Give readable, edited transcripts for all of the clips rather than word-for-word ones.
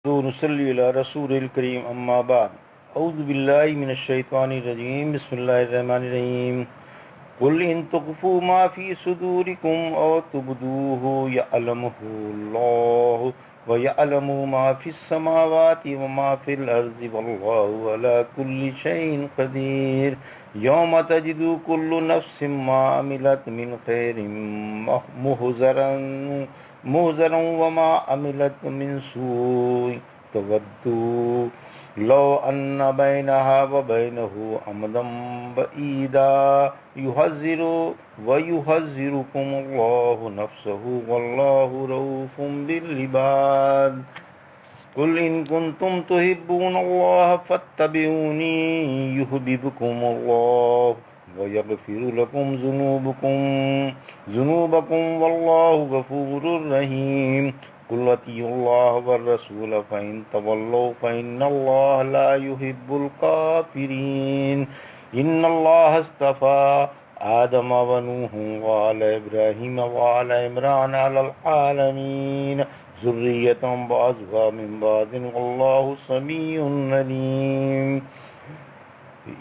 نصلي على رسول الكريم أما بعد أعوذ بالله من الشيطان الرجيم بسم الله الرحمن الرحيم قل إن تخفوا ما في صدوركم أو تبدوه يعلمه الله ويعلم ما في السماوات وما في الأرض والله على كل شيء قدير يوم تجد كل نفس ما عملت من خير مهزرا وما عملت من سوء تود لو أن بينها وبينه أمدا بعيدا ويحذركم الله نفسه والله رؤوف بالعباد قل إن كنتم تحبون الله فاتبعوني يحببكم الله ويغفر لكم ذنوبكم والله غفور رحيم قل اطيعوا الله والرسول فإن تولوا فإن الله لا يحب الكافرين إن الله اصطفى آدم ونوح وآل إبراهيم وآل عمران على العالمين ذرية بعضها من بعض والله سميع عليم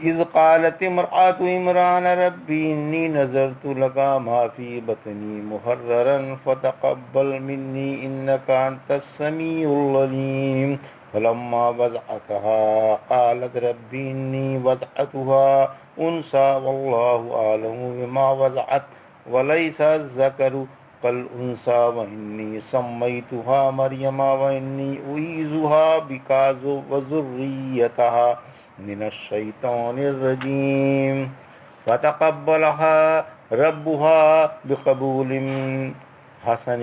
إذ قالت امرأة عمران ربي إني نذرت لك ما في بطني محررا فتقبل مني إنك أنت السميع العليم فلما وضعتها قالت ربي إني وضعتها أنثى والله أعلم بما وضعت وليس الذكر كالأنثى وإني سميتها مريم وإني أعيذها بك وذريتها من الشيطان الرجيم فتقبلها ربها بقبول حسن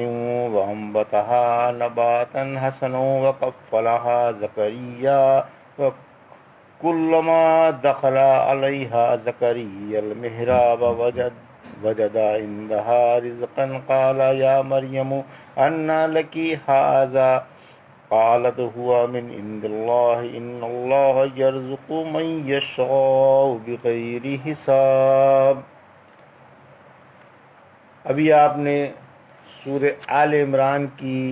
وأنبتها نباتا حسنا وكفلها زكريا وكلما دخل عليها زكريا المحراب وجد عندها رزقا قال يا مريم أنى لك هذا قالت هو من عند الله إن الله يرزق من يشاء بغیر حساب۔ ابھی آپ نے سورہ آل عمران کی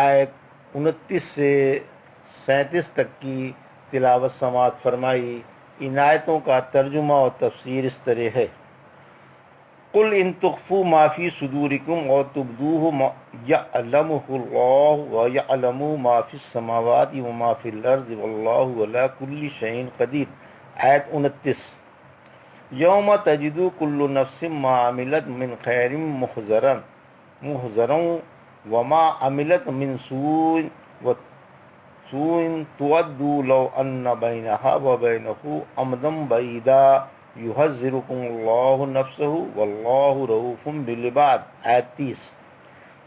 آیت 29 سے 37 تک کی تلاوت سماعت فرمائی۔ ان آیتوں کا ترجمہ اور تفسیر اس طرح ہے: قل ان تخفوا ما فی صدورکم او تبدوه یعلمہ اللہ ویعلم ما فی السماوات وما فی الارض واللہ علی کل شیء قدیر۔ آیت 29۔ یوم تجد کل نفس ما عملت من خیر محضرا وما عملت من سوء تود لو ان بینہا وبینہ امدا بعیدا یحذرکم اللہ نفسہ واللہ رؤوف بالعباد۔ آیت 30۔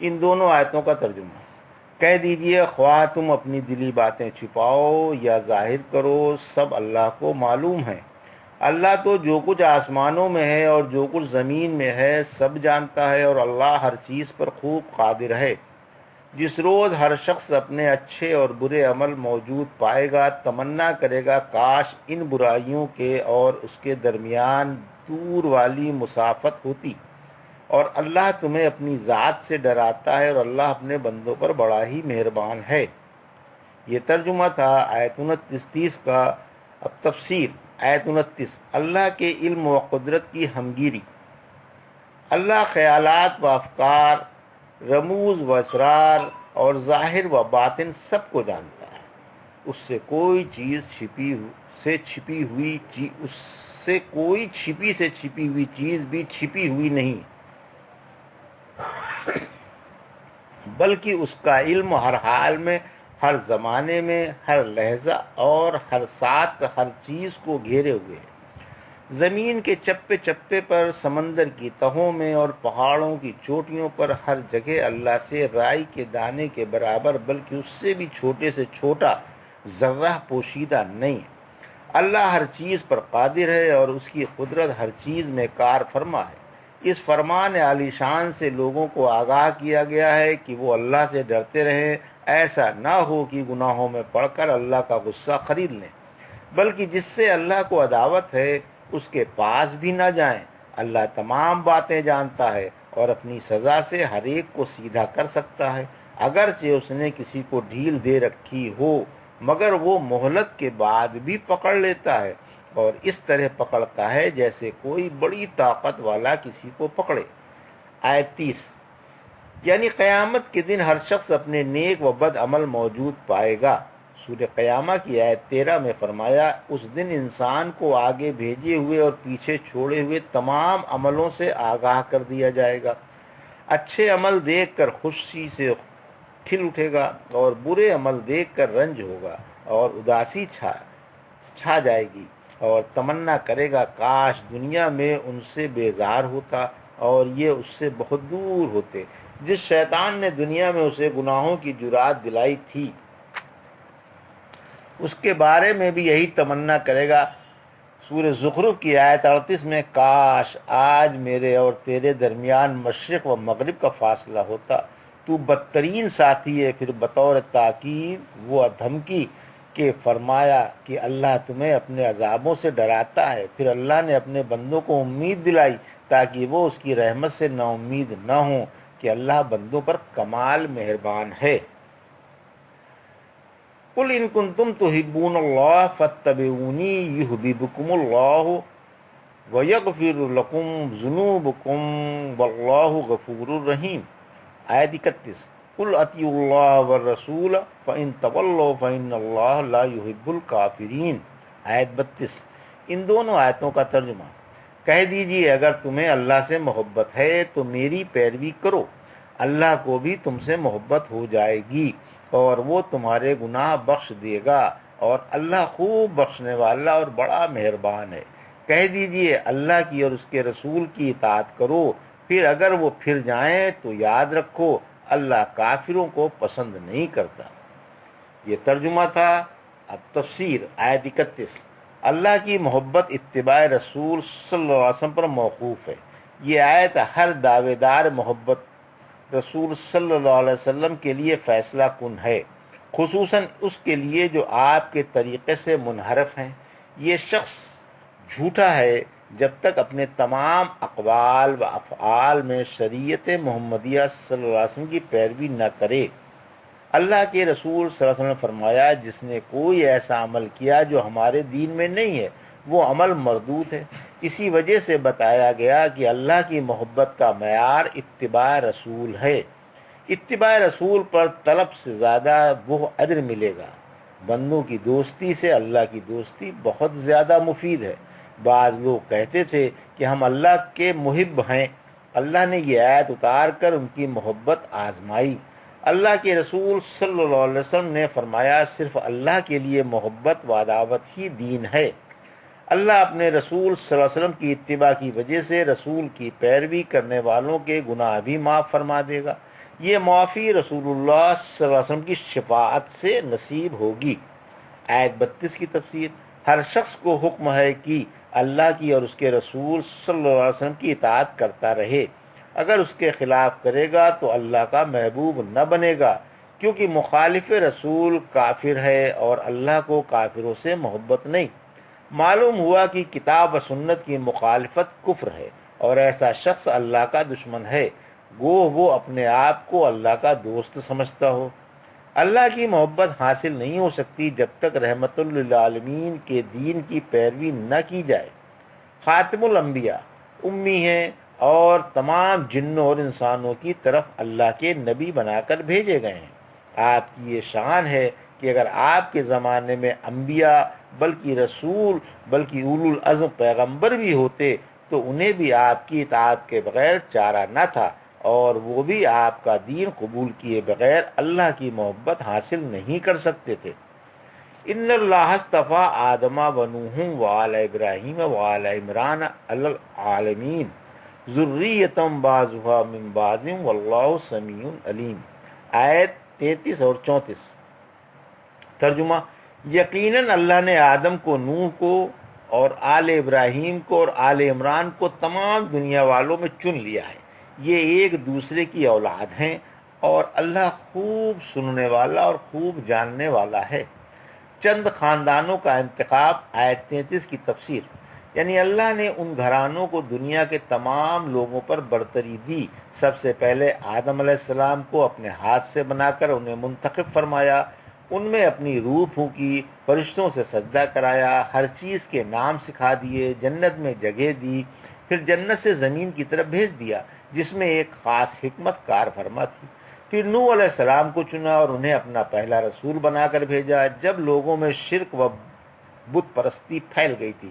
ان دونوں آیتوں کا ترجمہ: کہہ دیجئے خواہ تم اپنی دلی باتیں چھپاؤ یا ظاہر کرو، سب اللہ کو معلوم ہے۔ اللہ تو جو کچھ آسمانوں میں ہے اور جو کچھ زمین میں ہے سب جانتا ہے، اور اللہ ہر چیز پر خوب قادر ہے۔ جس روز ہر شخص اپنے اچھے اور برے عمل موجود پائے گا، تمنا کرے گا کاش ان برائیوں کے اور اس کے درمیان دور والی مسافت ہوتی، اور اللہ تمہیں اپنی ذات سے ڈراتا ہے، اور اللہ اپنے بندوں پر بڑا ہی مہربان ہے۔ یہ ترجمہ تھا آیت 29-30 کا۔ اب تفسیر۔ آیت 29: اللہ کے علم و قدرت کی ہمگیری۔ اللہ خیالات و افکار، رموز و اسرار اور ظاہر و باطن سب کو جانتا ہے۔ اس سے کوئی چھپی سے چھپی ہوئی چیز بھی چھپی ہوئی نہیں، بلکہ اس کا علم ہر حال میں، ہر زمانے میں، ہر لحظہ اور ہر ساتھ ہر چیز کو گھیرے ہوئے ہے۔ زمین کے چپے چپے پر، سمندر کی تہوں میں اور پہاڑوں کی چوٹیوں پر ہر جگہ اللہ سے رائی کے دانے کے برابر بلکہ اس سے بھی چھوٹے سے چھوٹا ذرہ پوشیدہ نہیں۔ اللہ ہر چیز پر قادر ہے اور اس کی قدرت ہر چیز میں کار فرما ہے۔ اس فرمان عالی شان سے لوگوں کو آگاہ کیا گیا ہے کہ وہ اللہ سے ڈرتے رہیں، ایسا نہ ہو کہ گناہوں میں پڑ کر اللہ کا غصہ خرید لیں، بلکہ جس سے اللہ کو عداوت ہے اس کے پاس بھی نہ جائیں۔ اللہ تمام باتیں جانتا ہے اور اپنی سزا سے ہر ایک کو سیدھا کر سکتا ہے۔ اگرچہ اس نے کسی کو ڈھیل دے رکھی ہو مگر وہ مہلت کے بعد بھی پکڑ لیتا ہے اور اس طرح پکڑتا ہے جیسے کوئی بڑی طاقت والا کسی کو پکڑے۔ آیت 30، یعنی قیامت کے دن ہر شخص اپنے نیک و بد عمل موجود پائے گا۔ سورہ قیامہ کی آیت 13 میں فرمایا، اس دن انسان کو آگے بھیجے ہوئے اور پیچھے چھوڑے ہوئے تمام عملوں سے آگاہ کر دیا جائے گا۔ اچھے عمل دیکھ کر خوشی سے کھل اٹھے گا اور برے عمل دیکھ کر رنج ہوگا اور اداسی چھا جائے گی اور تمنا کرے گا کاش دنیا میں ان سے بیزار ہوتا اور یہ اس سے بہت دور ہوتے۔ جس شیطان نے دنیا میں اسے گناہوں کی جرات دلائی تھی اس کے بارے میں بھی یہی تمنا کرے گا۔ سورہ زخرف کی آیت 38 میں، کاش آج میرے اور تیرے درمیان مشرق و مغرب کا فاصلہ ہوتا، تو بدترین ساتھی ہے۔ پھر بطور تاکید وہ دھمکی کہ فرمایا کہ اللہ تمہیں اپنے عذابوں سے ڈراتا ہے۔ پھر اللہ نے اپنے بندوں کو امید دلائی تاکہ وہ اس کی رحمت سے نا امید نہ ہوں کہ اللہ بندوں پر کمال مہربان ہے۔ قل ان کنتم تحبون اللہ فاتبعونی یحببکم اللہ ویغفر لکم ذنوبکم واللہ غفور الرحیم۔ آیت 31، قل اطیعوا اللہ والرسول فان تولوا فان اللہ لا یحب الکافرین۔ آیت 32، ان دونوں آیتوں کا ترجمہ، کہہ دیجیے اگر تمہیں اللہ سے محبت ہے تو میری پیروی کرو، اللہ کو بھی تم سے محبت ہو جائے گی اور وہ تمہارے گناہ بخش دے گا اور اللہ خوب بخشنے والا اور بڑا مہربان ہے۔ کہہ دیجئے اللہ کی اور اس کے رسول کی اطاعت کرو، پھر اگر وہ پھر جائیں تو یاد رکھو اللہ کافروں کو پسند نہیں کرتا۔ یہ ترجمہ تھا۔ اب تفسیر۔ آیت 31، اللہ کی محبت اتباع رسول صلی اللہ علیہ وسلم پر موقوف ہے۔ یہ آیت ہر دعوے دار محبت رسول صلی اللہ علیہ وسلم کے لیے فیصلہ کن ہے، خصوصاً اس کے لیے جو آپ کے طریقے سے منحرف ہیں۔ یہ شخص جھوٹا ہے جب تک اپنے تمام اقوال و افعال میں شریعت محمدیہ صلی اللہ علیہ وسلم کی پیروی نہ کرے۔ اللہ کے رسول صلی اللہ علیہ وسلم نے فرمایا، جس نے کوئی ایسا عمل کیا جو ہمارے دین میں نہیں ہے وہ عمل مردود ہے۔ اسی وجہ سے بتایا گیا کہ اللہ کی محبت کا معیار اتباع رسول ہے۔ اتباع رسول پر طلب سے زیادہ وہ اجر ملے گا۔ بندوں کی دوستی سے اللہ کی دوستی بہت زیادہ مفید ہے۔ بعض لوگ کہتے تھے کہ ہم اللہ کے محب ہیں۔ اللہ نے یہ آیت اتار کر ان کی محبت آزمائی۔ اللہ کے رسول صلی اللہ علیہ وسلم نے فرمایا، صرف اللہ کے لیے محبت و عداوت ہی دین ہے۔ اللہ اپنے رسول صلی اللہ علیہ وسلم کی اتباع کی وجہ سے رسول کی پیروی کرنے والوں کے گناہ بھی معاف فرما دے گا۔ یہ معافی رسول اللہ صلی اللہ علیہ وسلم کی شفاعت سے نصیب ہوگی۔ آیت 32 کی تفسیر، ہر شخص کو حکم ہے کہ اللہ کی اور اس کے رسول صلی اللہ علیہ وسلم کی اطاعت کرتا رہے۔ اگر اس کے خلاف کرے گا تو اللہ کا محبوب نہ بنے گا، کیونکہ مخالف رسول کافر ہے اور اللہ کو کافروں سے محبت نہیں۔ معلوم ہوا کہ کتاب و سنت کی مخالفت کفر ہے اور ایسا شخص اللہ کا دشمن ہے، گو وہ اپنے آپ کو اللہ کا دوست سمجھتا ہو۔ اللہ کی محبت حاصل نہیں ہو سکتی جب تک رحمت للعالمین کے دین کی پیروی نہ کی جائے۔ خاتم الانبیاء امی ہیں اور تمام جنوں اور انسانوں کی طرف اللہ کے نبی بنا کر بھیجے گئے ہیں۔ آپ کی یہ شان ہے کہ اگر آپ کے زمانے میں انبیاء بلکہ رسول بلکہ اولو العزم پیغمبر بھی ہوتے تو انہیں بھی آپ کی اطاعت کے بغیر چارہ نہ تھا اور وہ بھی آپ کا دین قبول کیے بغیر اللہ کی محبت حاصل نہیں کر سکتے تھے۔ ان اللہ اصطفیٰ آدم و نوح وآل ابراہیم وآل عمران علی العالمین ذریۃ بعضها من بعض واللہ سمیع علیم۔ آیت 33 اور 34 ترجمہ، یقیناً اللہ نے آدم کو، نوح کو اور آل ابراہیم کو اور آل عمران کو تمام دنیا والوں میں چن لیا ہے۔ یہ ایک دوسرے کی اولاد ہیں اور اللہ خوب سننے والا اور خوب جاننے والا ہے۔ چند خاندانوں کا انتخاب۔ آیت 33 کی تفسیر، یعنی اللہ نے ان گھرانوں کو دنیا کے تمام لوگوں پر برتری دی۔ سب سے پہلے آدم علیہ السلام کو اپنے ہاتھ سے بنا کر انہیں منتخب فرمایا، ان میں اپنی روح پھونکی، فرشتوں سے سجدہ کرایا، ہر چیز کے نام سکھا دیے، جنت میں جگہ دی، پھر جنت سے زمین کی طرف بھیج دیا جس میں ایک خاص حکمت کار فرما تھی۔ پھر نوح علیہ السلام کو چنا اور انہیں اپنا پہلا رسول بنا کر بھیجا۔ جب لوگوں میں شرک و بت پرستی پھیل گئی تھی،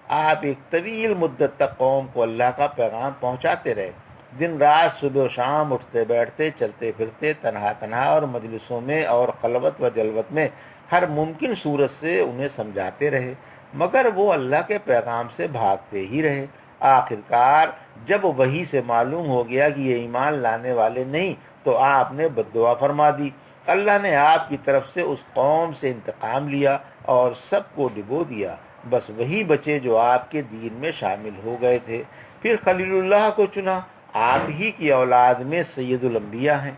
آپ ایک طویل مدت تک قوم کو اللہ کا پیغام پہنچاتے رہے، دن رات صبح و شام اٹھتے بیٹھتے چلتے پھرتے تنہا تنہا اور مجلسوں میں اور خلوت و جلوت میں ہر ممکن صورت سے انہیں سمجھاتے رہے، مگر وہ اللہ کے پیغام سے بھاگتے ہی رہے۔ آخرکار جب وحی سے معلوم ہو گیا کہ یہ ایمان لانے والے نہیں تو آپ نے بددعا فرما دی۔ اللہ نے آپ کی طرف سے اس قوم سے انتقام لیا اور سب کو ڈبو دیا، بس وہی بچے جو آپ کے دین میں شامل ہو گئے تھے۔ پھر خلیل اللہ کو چنا، آپ ہی کی اولاد میں سید الانبیاء ہیں۔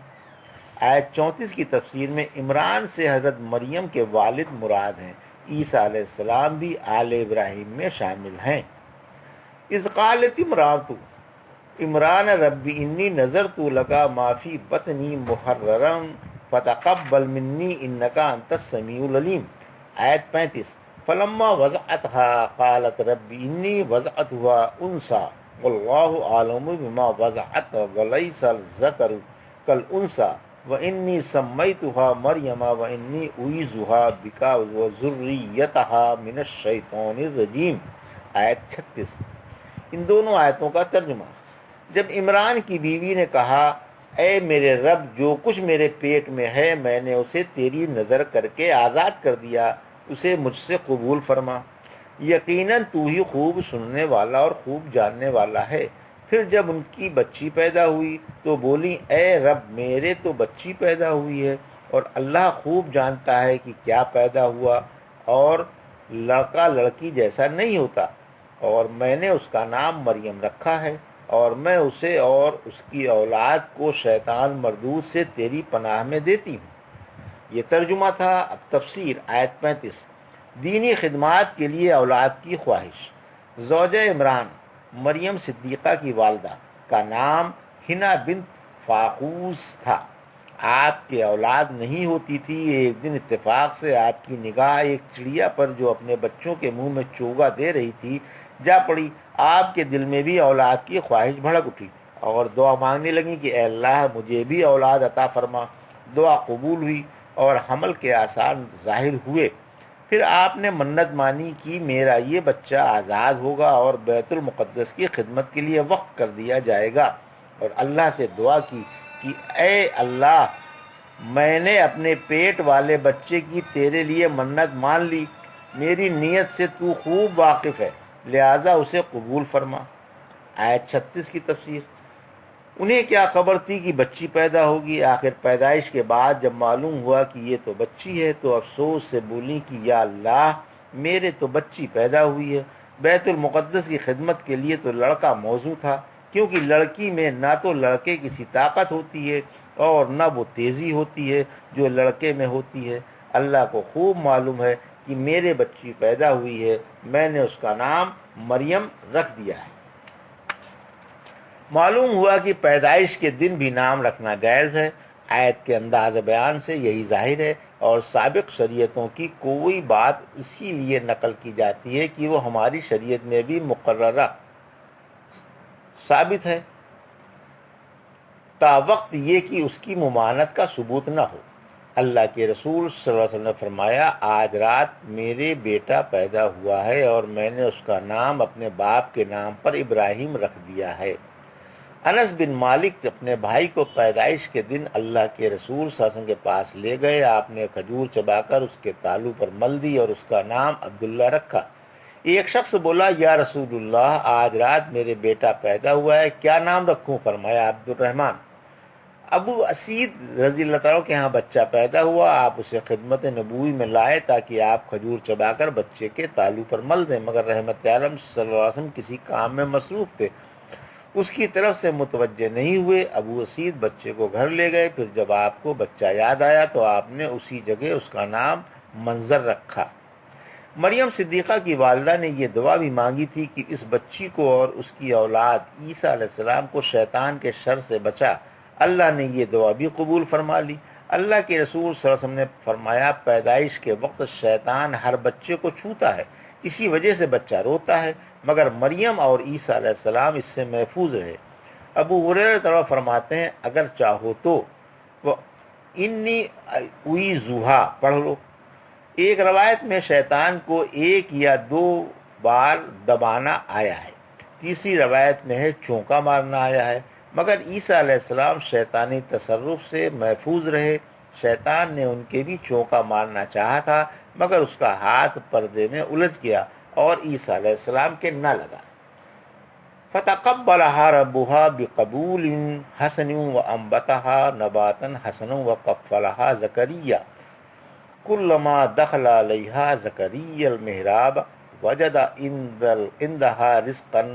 آیت 34 کی تفسیر میں عمران سے حضرت مریم کے والد مراد ہیں، عیسیٰ علیہ السلام بھی آل ابراہیم میں شامل ہیں۔ اذ قالت عمران رب انی نذرت لک ما فی بطنی محررا فتقبل منی انک انت السمیع العلیم۔ آیت 35 فلما وضعتها قالت رب انی وضعتها انثى واللہ عالم بما وضعت وليس الذکر کالانثى وانی سمیتها مریم وانی اعیذها بک وذریتها من الشیطان الرجیم۔ آیت 36۔ ان دونوں آیتوں کا ترجمہ: جب عمران کی بیوی نے کہا، اے میرے رب، جو کچھ میرے پیٹ میں ہے میں نے اسے تیری نظر کر کے آزاد کر دیا، اسے مجھ سے قبول فرما، یقیناً تو ہی خوب سننے والا اور خوب جاننے والا ہے۔ پھر جب ان کی بچی پیدا ہوئی تو بولی، اے رب، میرے تو بچی پیدا ہوئی ہے اور اللہ خوب جانتا ہے کہ کیا پیدا ہوا، اور لڑکا لڑکی جیسا نہیں ہوتا، اور میں نے اس کا نام مریم رکھا ہے، اور میں اسے اور اس کی اولاد کو شیطان مردود سے تیری پناہ میں دیتی ہوں۔ یہ ترجمہ تھا۔ اب تفسیر۔ آیت 35 دینی خدمات کے لیے اولاد کی خواہش۔ زوجہ عمران مریم صدیقہ کی والدہ کا نام حنا بنت فاقوس تھا۔ آپ کے اولاد نہیں ہوتی تھی۔ ایک دن اتفاق سے آپ کی نگاہ ایک چڑیا پر جو اپنے بچوں کے منہ میں چوگا دے رہی تھی جا پڑی۔ آپ کے دل میں بھی اولاد کی خواہش بھڑک اٹھی اور دعا مانگنے لگیں کہ اے اللہ مجھے بھی اولاد عطا فرما۔ دعا قبول ہوئی اور حمل کے آثار ظاہر ہوئے۔ پھر آپ نے منت مانی کہ میرا یہ بچہ آزاد ہوگا اور بیت المقدس کی خدمت کے لیے وقف کر دیا جائے گا، اور اللہ سے دعا کی کہ اے اللہ، میں نے اپنے پیٹ والے بچے کی تیرے لیے منت مان لی، میری نیت سے تو خوب واقف ہے، لہذا اسے قبول فرما۔ آیت 36 کی تفسیر۔ انہیں کیا خبر تھی کہ بچی پیدا ہوگی؟ آخر پیدائش کے بعد جب معلوم ہوا کہ یہ تو بچی ہے تو افسوس سے بولی کہ یا اللہ، میرے تو بچی پیدا ہوئی ہے۔ بیت المقدس کی خدمت کے لیے تو لڑکا موزوں تھا، کیونکہ لڑکی میں نہ تو لڑکے کی سی طاقت ہوتی ہے اور نہ وہ تیزی ہوتی ہے جو لڑکے میں ہوتی ہے۔ اللہ کو خوب معلوم ہے کہ میرے بچی پیدا ہوئی ہے، میں نے اس کا نام مریم رکھ دیا ہے۔ معلوم ہوا کہ پیدائش کے دن بھی نام رکھنا جائز ہے۔ آیت کے انداز بیان سے یہی ظاہر ہے، اور سابق شریعتوں کی کوئی بات اسی لیے نقل کی جاتی ہے کہ وہ ہماری شریعت میں بھی مقررہ ثابت ہے، تا وقت یہ کہ اس کی ممانعت کا ثبوت نہ ہو۔ اللہ کے رسول صلی اللہ علیہ وسلم نے فرمایا، آج رات میرے بیٹا پیدا ہوا ہے اور میں نے اس کا نام اپنے باپ کے نام پر ابراہیم رکھ دیا ہے۔ انس بن مالک اپنے بھائی کو پیدائش کے دن اللہ کے رسول صلی اللہ علیہ وسلم کے پاس لے گئے۔ آپ نے کھجور چبا کر اس کے تالو پر مل دی اور اس کا نام عبداللہ رکھا۔ ایک شخص بولا، یا رسول اللہ، آج رات میرے بیٹا پیدا ہوا ہے، کیا نام رکھوں؟ فرمایا عبد الرحمن۔ ابو اسید رضی اللہ تعالیٰ کے ہاں بچہ پیدا ہوا، آپ اسے خدمت نبوی میں لائے تاکہ آپ کھجور چبا کر بچے کے تالو پر مل دیں، مگر رحمت عالم صلی اللہ علیہ وسلم کسی کام میں مصروف تھے، اس کی طرف سے متوجہ نہیں ہوئے۔ ابو اسید بچے کو گھر لے گئے۔ پھر جب آپ کو بچہ یاد آیا تو آپ نے اسی جگہ اس کا نام منظر رکھا۔ مریم صدیقہ کی والدہ نے یہ دعا بھی مانگی تھی کہ اس بچی کو اور اس کی اولاد عیسیٰ علیہ السلام کو شیطان کے شر سے بچا۔ اللہ نے یہ دعا بھی قبول فرما لی۔ اللہ کے رسول صلی اللہ علیہ وسلم نے فرمایا، پیدائش کے وقت شیطان ہر بچے کو چھوتا ہے، اسی وجہ سے بچہ روتا ہے، مگر مریم اور عیسیٰ علیہ السلام اس سے محفوظ رہے۔ ابو ہریرہ فرماتے ہیں، اگر چاہو تو وہ انی اویزوہا پڑھ لو۔ ایک روایت میں شیطان کو 1 یا 2 بار دبانا آیا ہے، تیسری روایت میں ہے چونکا مارنا آیا ہے، مگر عیسیٰ علیہ السلام شیطانی تصرف سے محفوظ رہے۔ شیطان نے ان کے بھی چونکا مارنا چاہا تھا، مگر اس کا ہاتھ پردے میں الجھ گیا اور عیسیٰ علیہ السلام کے نہ لگا۔ فتقبلها ربها بقبول حسن وانبتها نباتا حسنا وكفلها زكريا كلما دخل عليها زكريا المحراب وجد عندها رزقا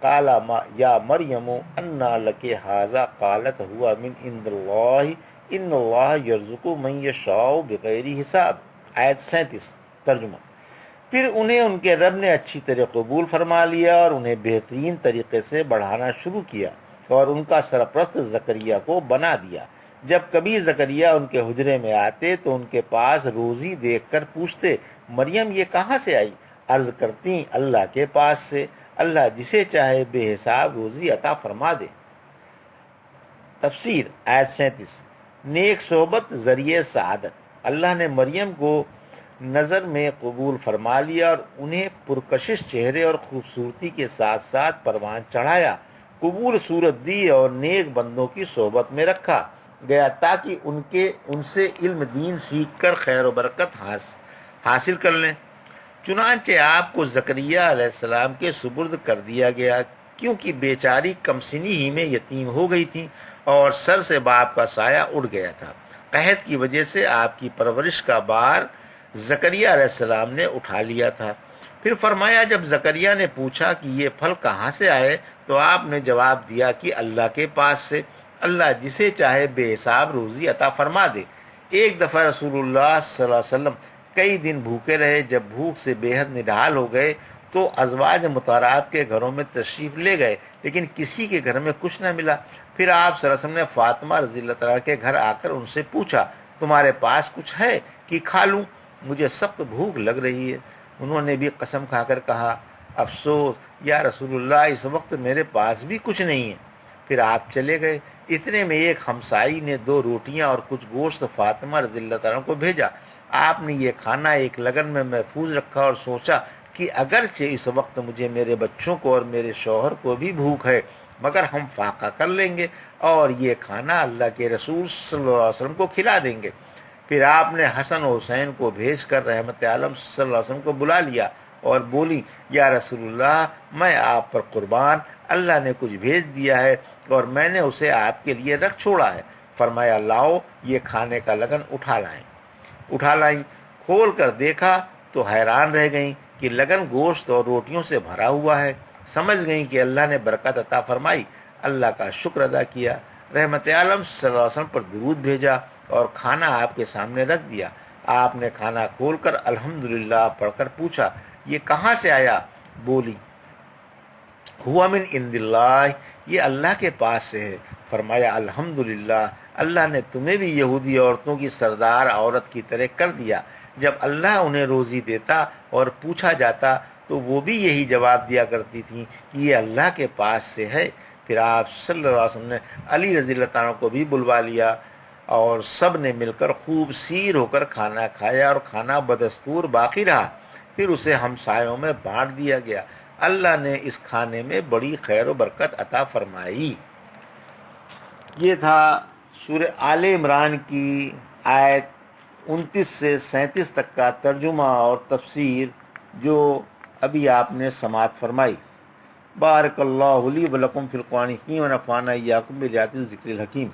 قال يا مريم أنى لك هذا قالت هو من عند الله ان الله يرزق من يشاء بغیر حساب۔ آیت 37 ترجمہ۔ پھر انہیں ان کے رب نے اچھی طرح قبول فرما لیا اور انہیں بہترین طریقے سے بڑھانا شروع کیا اور ان کا سرپرست زکریا کو بنا دیا۔ جب کبھی زکریا ان کے حجرے میں آتے تو ان کے پاس روزی دیکھ کر پوچھتے، مریم یہ کہاں سے آئی؟ عرض کرتی، اللہ کے پاس سے، اللہ جسے چاہے بے حساب روزی عطا فرما دے۔ تفسیر آیت 37۔ نیک صحبت ذریعہ سعادت۔ اللہ نے مریم کو نظر میں قبول فرما لیا اور انہیں پرکشش چہرے اور خوبصورتی کے ساتھ ساتھ پروان چڑھایا، قبول صورت دی اور نیک بندوں کی صحبت میں رکھا گیا تاکہ ان سے علم دین سیکھ کر خیر و برکت حاصل کر لیں۔ چنانچہ آپ کو زکریا علیہ السلام کے سپرد کر دیا گیا، کیونکہ بیچاری کم سنی ہی میں یتیم ہو گئی تھی اور سر سے باپ کا سایہ اڑ گیا تھا۔ قحط کی وجہ سے آپ کی پرورش کا بار زکریا علیہ السلام نے اٹھا لیا تھا۔ پھر فرمایا، جب زکریا نے پوچھا کہ یہ پھل کہاں سے آئے تو آپ نے جواب دیا کہ اللہ کے پاس سے، اللہ جسے چاہے بے حساب روزی عطا فرما دے۔ ایک دفعہ رسول اللہ صلی اللہ علیہ وسلم کئی دن بھوکے رہے۔ جب بھوک سے بے حد نڈھال ہو گئے تو ازواج مطہرات کے گھروں میں تشریف لے گئے، لیکن کسی کے گھر میں کچھ نہ ملا۔ پھر آپ صلی اللہ علیہ وسلم نے فاطمہ رضی اللہ تعالیٰ کے گھر آ کر ان سے پوچھا، تمہارے پاس کچھ ہے کہ کھا لوں؟ مجھے سخت بھوک لگ رہی ہے۔ انہوں نے بھی قسم کھا کر کہا، افسوس یا رسول اللہ، اس وقت میرے پاس بھی کچھ نہیں ہے۔ پھر آپ چلے گئے۔ اتنے میں ایک ہمسائی نے 2 روٹیاں اور کچھ گوشت فاطمہ رضی اللہ تعالیٰ کو بھیجا۔ آپ نے یہ کھانا ایک لگن میں محفوظ رکھا اور سوچا کہ اگرچہ اس وقت مجھے میرے بچوں کو اور میرے شوہر کو بھی بھوک ہے، مگر ہم فاقہ کر لیں گے اور یہ کھانا اللہ کے رسول صلی اللہ علیہ وسلم کو کھلا دیں گے۔ پھر آپ نے حسن و حسین کو بھیج کر رحمت عالم صلی اللہ علیہ وسلم کو بلا لیا اور بولی، یا رسول اللہ، میں آپ پر قربان، اللہ نے کچھ بھیج دیا ہے اور میں نے اسے آپ کے لیے رکھ چھوڑا ہے۔ فرمایا، لاؤ یہ کھانے کا لگن اٹھا لائیں۔ کھول کر دیکھا تو حیران رہ گئیں کہ لگن گوشت اور روٹیوں سے بھرا ہوا ہے۔ سمجھ گئیں کہ اللہ نے برکت عطا فرمائی۔ اللہ کا شکر ادا کیا، رحمت عالم صلی اللہ علیہ وسلم پر درود بھیجا اور کھانا آپ کے سامنے رکھ دیا۔ آپ نے کھانا کھول کر الحمدللہ پڑھ کر پوچھا، یہ کہاں سے آیا؟ بولی، ہوا من عند اللہ، یہ اللہ کے پاس سے ہے۔ فرمایا، الحمدللہ، اللہ نے تمہیں بھی یہودی عورتوں کی سردار عورت کی طرح کر دیا۔ جب اللہ انہیں روزی دیتا اور پوچھا جاتا تو وہ بھی یہی جواب دیا کرتی تھیں کہ یہ اللہ کے پاس سے ہے۔ پھر آپ صلی اللہ علیہ وسلم نے علی رضی اللہ تعالیٰ کو بھی بلوا لیا اور سب نے مل کر خوب سیر ہو کر کھانا کھایا اور کھانا بدستور باقی رہا۔ پھر اسے ہمسایوں میں بانٹ دیا گیا۔ اللہ نے اس کھانے میں بڑی خیر و برکت عطا فرمائی۔ یہ تھا سورہ آل عمران کی آیت 29 سے 37 تک کا ترجمہ اور تفسیر جو ابھی آپ نے سماعت فرمائی۔ بارک اللہ لی و لکم فی القرآن الحکیم و نفعنا ایاکم بآیات الذکر الحکیم۔